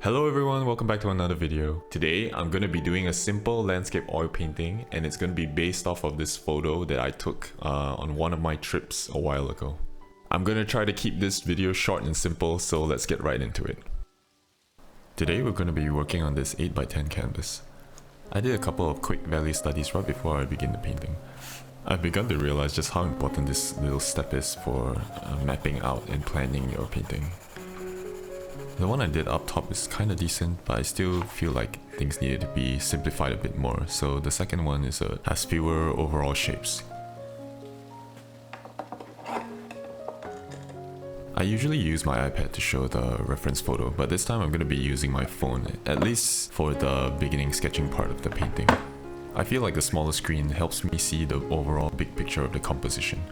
Hello everyone, welcome back to another video. Today I'm going to be doing a simple landscape oil painting, and it's going to be based off of this photo that I took on one of my trips a while ago. I'm going to try to keep this video short and simple, so let's get right into it. Today we're going to be working on this 8x10 canvas. I did a couple of quick value studies right before I begin the painting. I've begun to realize just how important this little step is for mapping out and planning your painting. The one I did up top is kinda decent, but I still feel like things needed to be simplified a bit more, so the second one has fewer overall shapes. I usually use my iPad to show the reference photo, but this time I'm going to be using my phone, at least for the beginning sketching part of the painting. I feel like the smaller screen helps me see the overall big picture of the composition,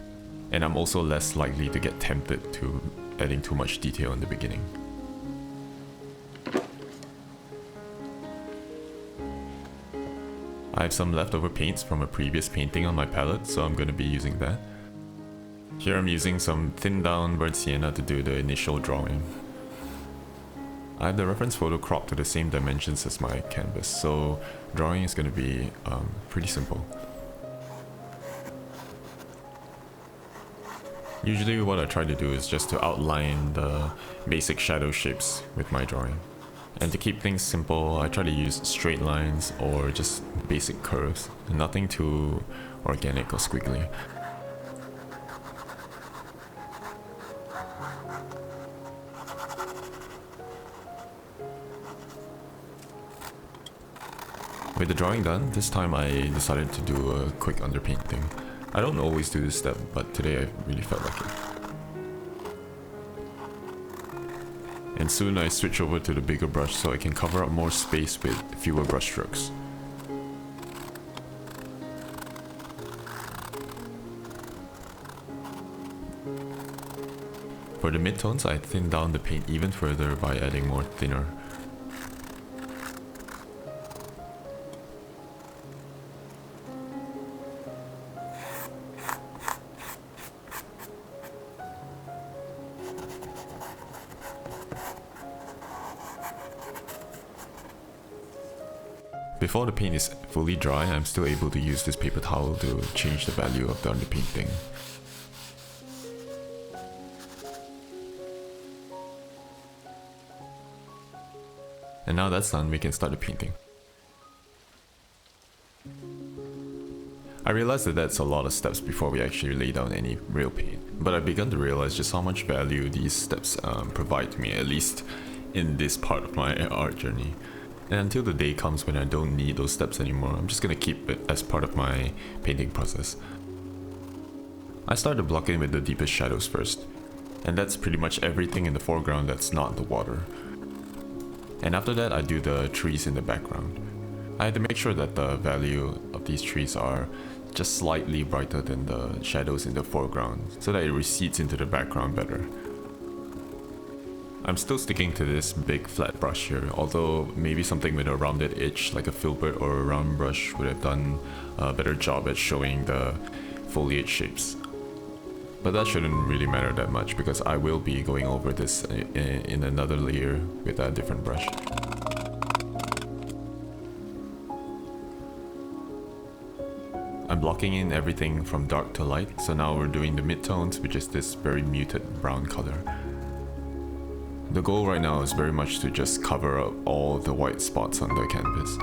and I'm also less likely to get tempted to adding too much detail in the beginning. I have some leftover paints from a previous painting on my palette, so I'm going to be using that. Here I'm using some thinned down burnt sienna to do the initial drawing. I have the reference photo cropped to the same dimensions as my canvas, so drawing is going to be pretty simple. Usually what I try to do is just to outline the basic shadow shapes with my drawing. And to keep things simple, I try to use straight lines or just basic curves, nothing too organic or squiggly. With the drawing done, this time I decided to do a quick underpainting. I don't always do this step, but today I really felt like it. And soon I switch over to the bigger brush so I can cover up more space with fewer brush strokes. For the midtones, I thin down the paint even further by adding more thinner. Before the paint is fully dry, I'm still able to use this paper towel to change the value of the underpainting. And now that's done, we can start the painting. I realized that that's a lot of steps before we actually lay down any real paint, but I've begun to realize just how much value these steps provide to me, at least in this part of my art journey. And until the day comes when I don't need those steps anymore, I'm just gonna keep it as part of my painting process. I start to block in with the deepest shadows first, and that's pretty much everything in the foreground that's not the water. And after that, I do the trees in the background. I had to make sure that the value of these trees are just slightly brighter than the shadows in the foreground, so that it recedes into the background better. I'm still sticking to this big flat brush here, although maybe something with a rounded edge like a filbert or a round brush would have done a better job at showing the foliage shapes. But that shouldn't really matter that much because I will be going over this in another layer with a different brush. I'm blocking in everything from dark to light, so now we're doing the midtones, which is this very muted brown color. The goal right now is very much to just cover up all the white spots on the canvas.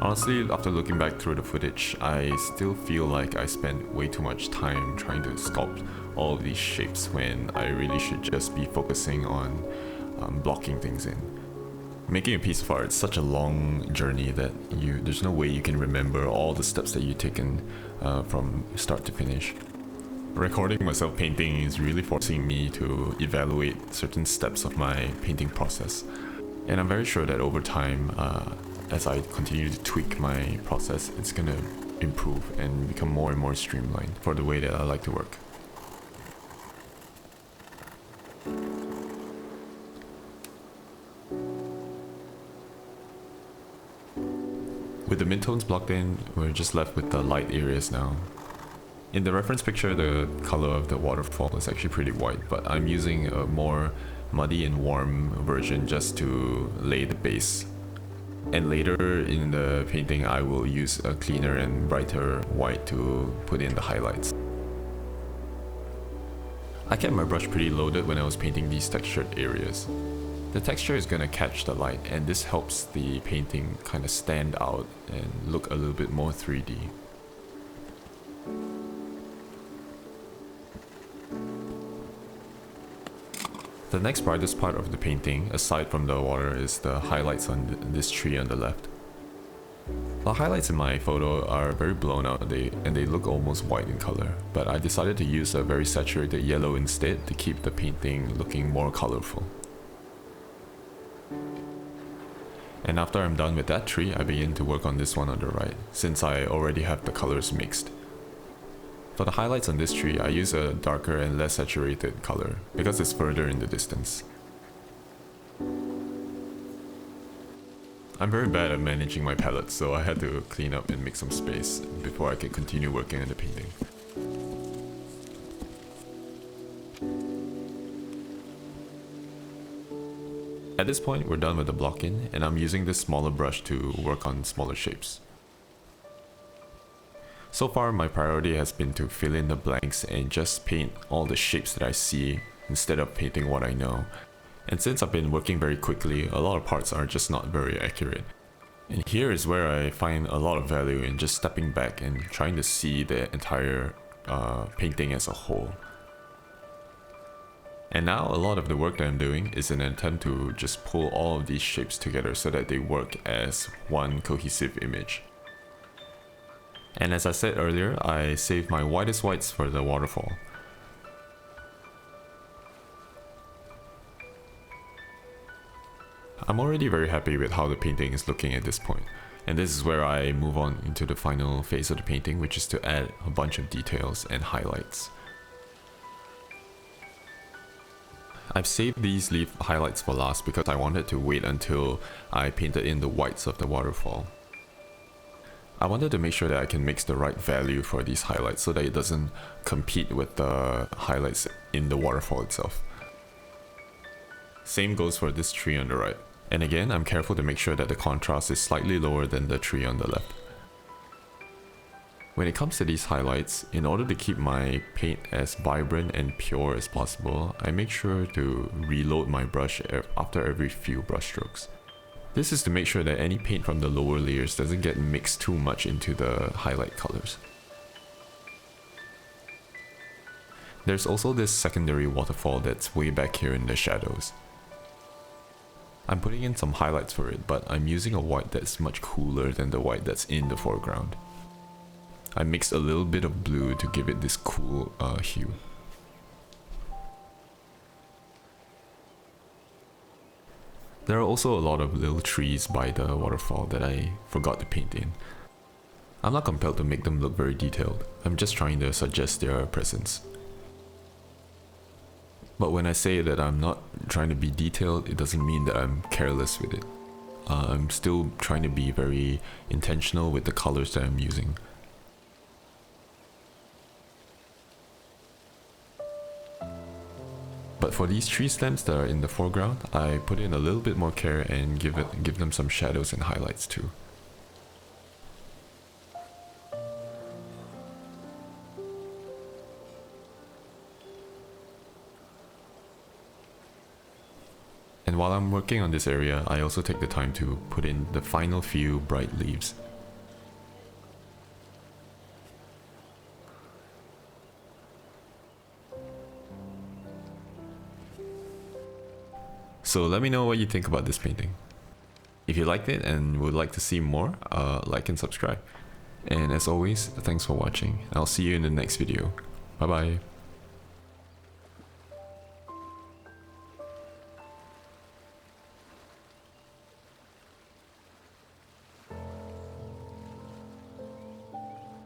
Honestly, after looking back through the footage, I still feel like I spent way too much time trying to sculpt all of these shapes when I really should just be focusing on blocking things in. Making a piece of art is such a long journey that there's no way you can remember all the steps that you've taken from start to finish. Recording myself painting is really forcing me to evaluate certain steps of my painting process. And I'm very sure that over time, as I continue to tweak my process, it's gonna improve and become more and more streamlined for the way that I like to work. With the midtones blocked in, we're just left with the light areas now. In the reference picture, the color of the waterfall is actually pretty white, but I'm using a more muddy and warm version just to lay the base. And later in the painting, I will use a cleaner and brighter white to put in the highlights. I kept my brush pretty loaded when I was painting these textured areas. The texture is gonna catch the light, and this helps the painting kind of stand out and look a little bit more 3D. The next brightest part of the painting, aside from the water, is the highlights on this tree on the left. The highlights in my photo are very blown out and they look almost white in color, but I decided to use a very saturated yellow instead to keep the painting looking more colorful. And after I'm done with that tree, I begin to work on this one on the right, since I already have the colors mixed. For the highlights on this tree, I use a darker and less saturated color, because it's further in the distance. I'm very bad at managing my palettes, so I had to clean up and make some space before I could continue working on the painting. At this point, we're done with the block-in, and I'm using this smaller brush to work on smaller shapes. So far, my priority has been to fill in the blanks and just paint all the shapes that I see instead of painting what I know. And since I've been working very quickly, a lot of parts are just not very accurate. And here is where I find a lot of value in just stepping back and trying to see the entire painting as a whole. And now a lot of the work that I'm doing is an attempt to just pull all of these shapes together so that they work as one cohesive image. And as I said earlier, I saved my whitest whites for the waterfall. I'm already very happy with how the painting is looking at this point, and this is where I move on into the final phase of the painting, which is to add a bunch of details and highlights. I've saved these leaf highlights for last because I wanted to wait until I painted in the whites of the waterfall. I wanted to make sure that I can mix the right value for these highlights so that it doesn't compete with the highlights in the waterfall itself. Same goes for this tree on the right. And again, I'm careful to make sure that the contrast is slightly lower than the tree on the left. When it comes to these highlights, in order to keep my paint as vibrant and pure as possible, I make sure to reload my brush after every few brush strokes. This is to make sure that any paint from the lower layers doesn't get mixed too much into the highlight colors. There's also this secondary waterfall that's way back here in the shadows. I'm putting in some highlights for it, but I'm using a white that's much cooler than the white that's in the foreground. I mixed a little bit of blue to give it this cool hue. There are also a lot of little trees by the waterfall that I forgot to paint in. I'm not compelled to make them look very detailed, I'm just trying to suggest their presence. But when I say that I'm not trying to be detailed, it doesn't mean that I'm careless with it. I'm still trying to be very intentional with the colors that I'm using. But for these tree stems that are in the foreground, I put in a little bit more care and give them some shadows and highlights too. And while I'm working on this area, I also take the time to put in the final few bright leaves. So let me know what you think about this painting. If you liked it and would like to see more, like and subscribe. And as always, thanks for watching. I'll see you in the next video. Bye bye.